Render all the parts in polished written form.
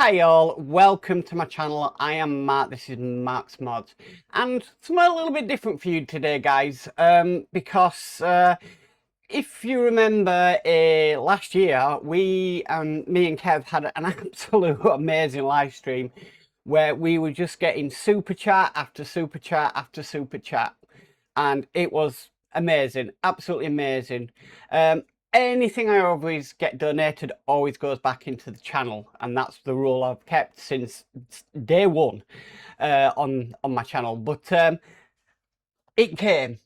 Hi all, welcome to my channel. I am Mark, this is Mark's Mods, and something a little bit different for you today, guys, because if you remember last year, me and Kev had an absolute amazing live stream where we were just getting super chat after super chat after super chat, and it was amazing, absolutely amazing. Anything I always get donated always goes back into the channel, and that's the rule I've kept since day one on my channel. But it came,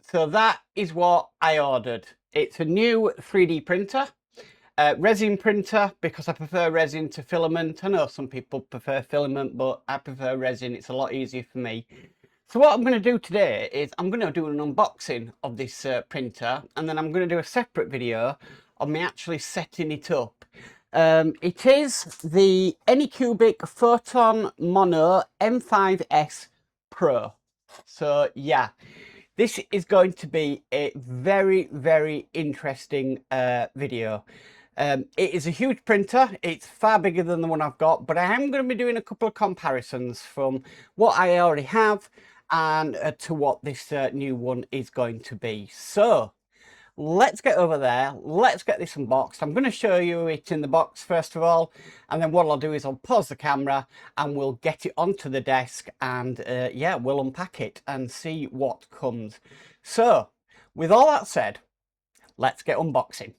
so that is what I ordered. It's a new 3D printer, resin printer, because I prefer resin to filament. I know some people prefer filament, but I prefer resin. It's a lot easier for me. So what I'm going to do today is I'm going to do an unboxing of this printer, and then I'm going to do a separate video of me actually setting it up. It is the Anycubic Photon Mono M5s Pro. So yeah, this is going to be a very interesting video. It is a huge printer. It's far bigger than the one I've got, but I am going to be doing a couple of comparisons from what I already have and to what this new one is going to be. So let's get over there, let's get this unboxed. I'm going to show you it in the box first of all, and then what I'll do is I'll pause the camera and we'll get it onto the desk, and yeah, we'll unpack it and see what comes. So with all that said, let's get unboxing.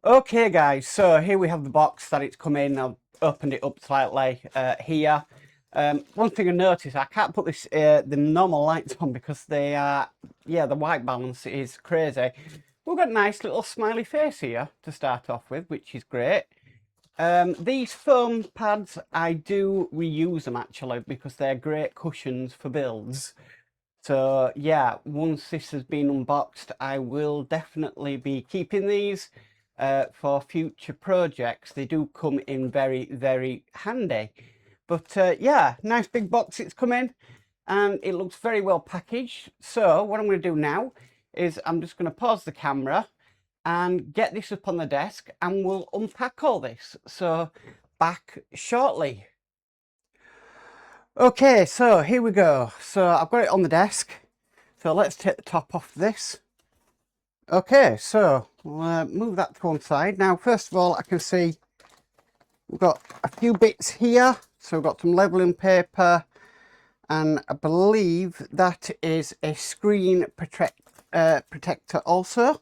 Okay guys, so here we have the box that it's come in. I've opened it up slightly here. One thing I noticed, I can't put this the normal lights on because they are, yeah, the white balance is crazy. We've got a nice little smiley face here to start off with, which is great. These foam pads, I do reuse them actually because they're great cushions for builds. So yeah, once this has been unboxed, I will definitely be keeping these for future projects. They do come in very handy. But yeah, nice big box it's come in, and it looks very well packaged. So what I'm going to do now is I'm just going to pause the camera and get this up on the desk, and we'll unpack all this. So back shortly. Okay, so here we go. So I've got it on the desk. So let's take the top off this. Okay, so we'll move that to one side. Now, first of all, I can see we've got a few bits here. So we've got some leveling paper, and I believe that is a screen protector also.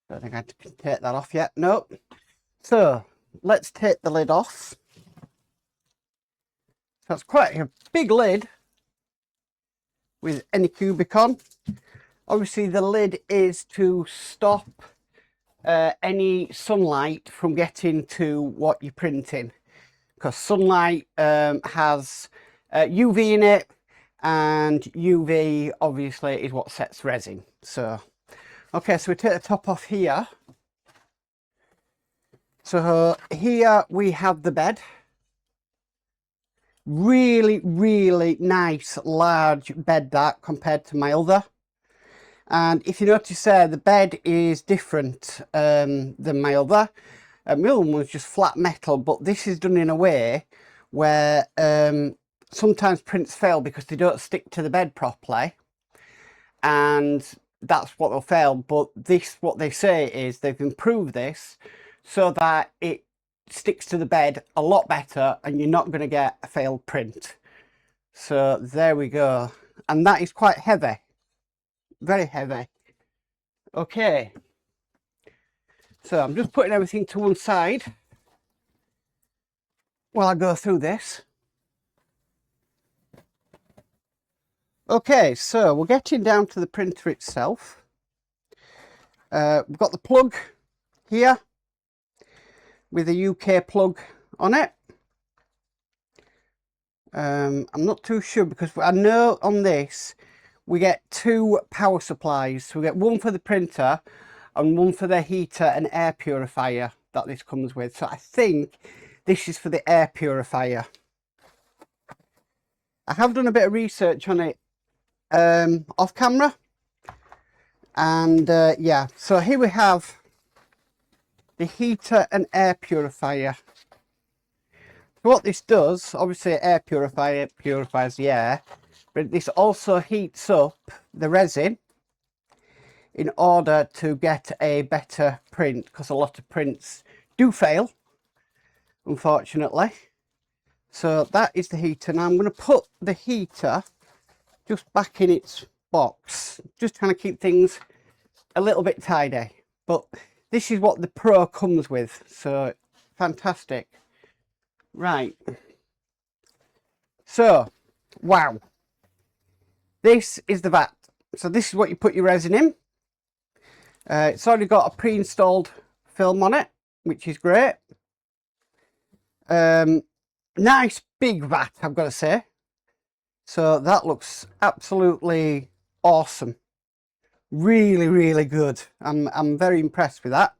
Don't think I can take that off yet. Nope. So let's take the lid off. So it's quite a big lid with Anycubic on. Obviously the lid is to stop any sunlight from getting to what you're printing, because sunlight has UV in it, and UV obviously is what sets resin. So okay, so we take the top off here. So here we have the bed. Really nice large bed that compared to my other. And if you notice there, the bed is different than my other. My other one was just flat metal, but this is done in a way where sometimes prints fail because they don't stick to the bed properly, and that's what they'll fail. But this, what they say is they've improved this so that it sticks to the bed a lot better and you're not going to get a failed print. So there we go, and that is quite heavy. Very heavy. Okay, so I'm just putting everything to one side while I go through this. Okay, so we're getting down to the printer itself. We've got the plug here with a UK plug on it. I'm not too sure because I know on this we get two power supplies. So we get one for the printer and one for the heater and air purifier that this comes with. So I think this is for the air purifier. I have done a bit of research on it off camera, And yeah, so here we have the heater and air purifier. So what this does, obviously air purifier purifies the air, but this also heats up the resin in order to get a better print, because a lot of prints do fail, unfortunately. So that is the heater. Now I'm going to put the heater just back in its box, just trying to keep things a little bit tidy. But this is what the Pro comes with, so fantastic. Right, so wow, this is the vat. So this is what you put your resin in. It's already got a pre-installed film on it, which is great. Nice big vat, I've got to say. So that looks absolutely awesome. Really, really good. I'm very impressed with that.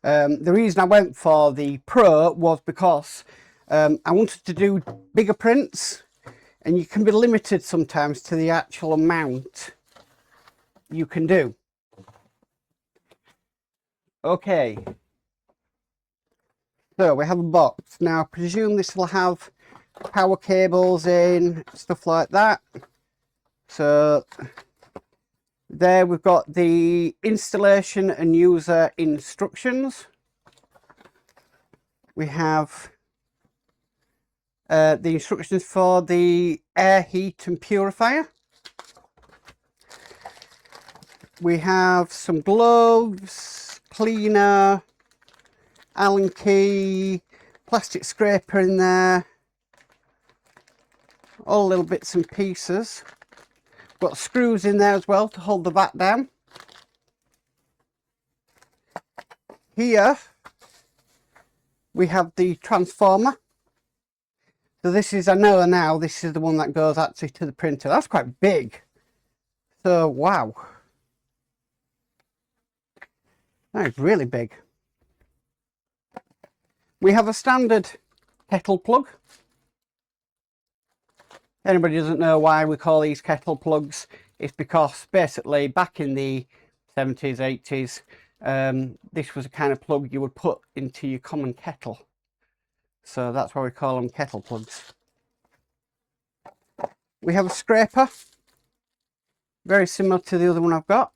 The reason I went for the Pro was because I wanted to do bigger prints, and you can be limited sometimes to the actual amount you can do. Okay, so we have a box. Now I presume this will have power cables in, stuff like that. So there we've got the installation and user instructions. We have the instructions for the air, heat and purifier. We have some gloves, cleaner, Allen key, plastic scraper in there, all little bits and pieces. Got screws in there as well to hold the vat down. Here we have the transformer. So this is, I know now, this is the one that goes actually to the printer. That's quite big. So wow, that is really big. We have a standard kettle plug. Anybody doesn't know why we call these kettle plugs, it's because basically back in the 70s, 80s, this was a kind of plug you would put into your common kettle. So that's why we call them kettle plugs. We have a scraper, very similar to the other one I've got.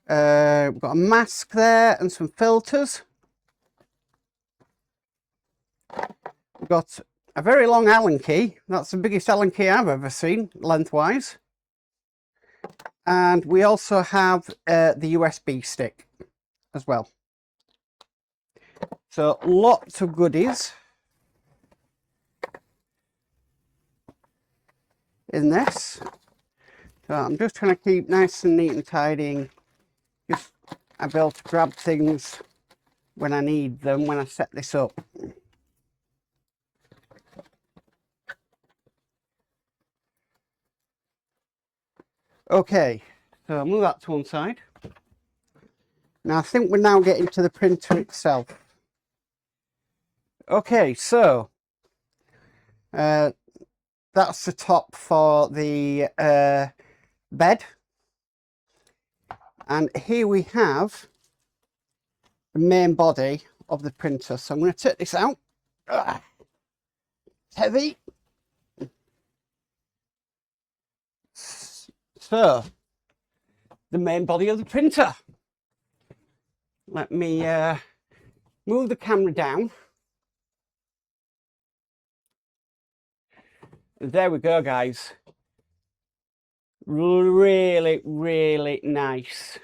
We've got a mask there and some filters. We've got a very long Allen key. That's the biggest Allen key I've ever seen, lengthwise. And we also have the USB stick as well. So lots of goodies in this. So I'm just trying to keep nice and neat and tidying. Just I'll be able to grab things when I need them when I set this up. Okay, so I'll move that to one side. Now I think we're now getting to the printer itself. Okay, so that's the top for the bed. And here we have the main body of the printer. So I'm going to take this out. It's heavy. So, the main body of the printer. Let me move the camera down. There we go, guys. Really, really nice.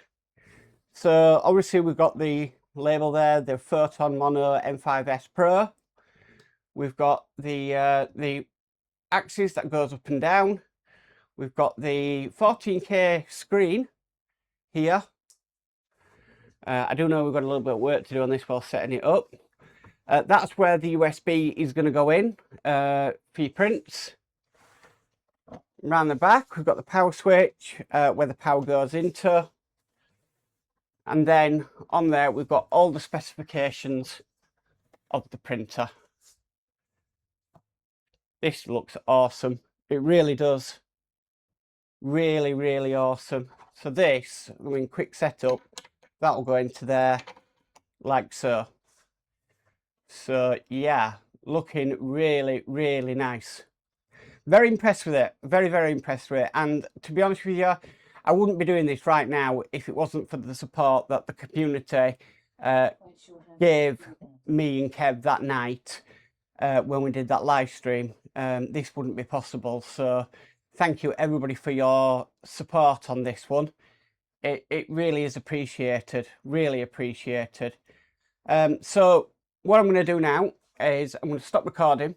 So obviously we've got the label there, the Photon Mono M5s Pro. We've got the axis that goes up and down. We've got the 14K screen here. I do know we've got a little bit of work to do on this while setting it up. That's where the USB is going to go in for your prints. Around the back, we've got the power switch where the power goes into. And then on there, we've got all the specifications of the printer. This looks awesome. It really does. Really, really awesome. So this, I mean, quick setup, that'll go into there like so. So yeah, looking really, really nice. Very impressed with it. Very, very impressed with it. And to be honest with you, I wouldn't be doing this right now if it wasn't for the support that the community gave me and Kev that night when we did that live stream. This wouldn't be possible. So thank you everybody for your support on this one. It really is appreciated. Really appreciated. So what I'm going to do now is I'm going to stop recording.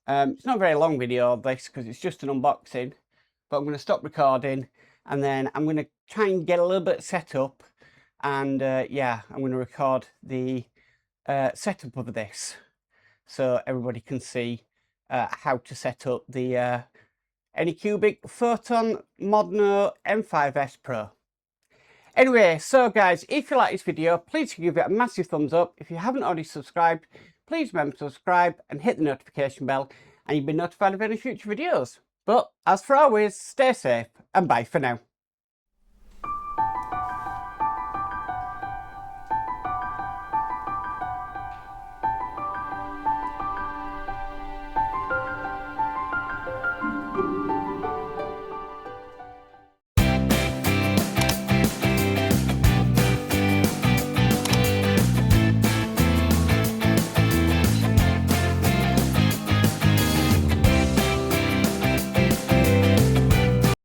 It's not a very long video, this, because it's just an unboxing, but I'm going to stop recording and then I'm going to try and get a little bit set up, and yeah, I'm going to record the setup of this so everybody can see how to set up the Anycubic Photon Modno M5s Pro. Anyway, so guys, if you like this video, please give it a massive thumbs up. If you haven't already subscribed, please remember to subscribe and hit the notification bell, and you'll be notified of any future videos. But as for always, stay safe and bye for now.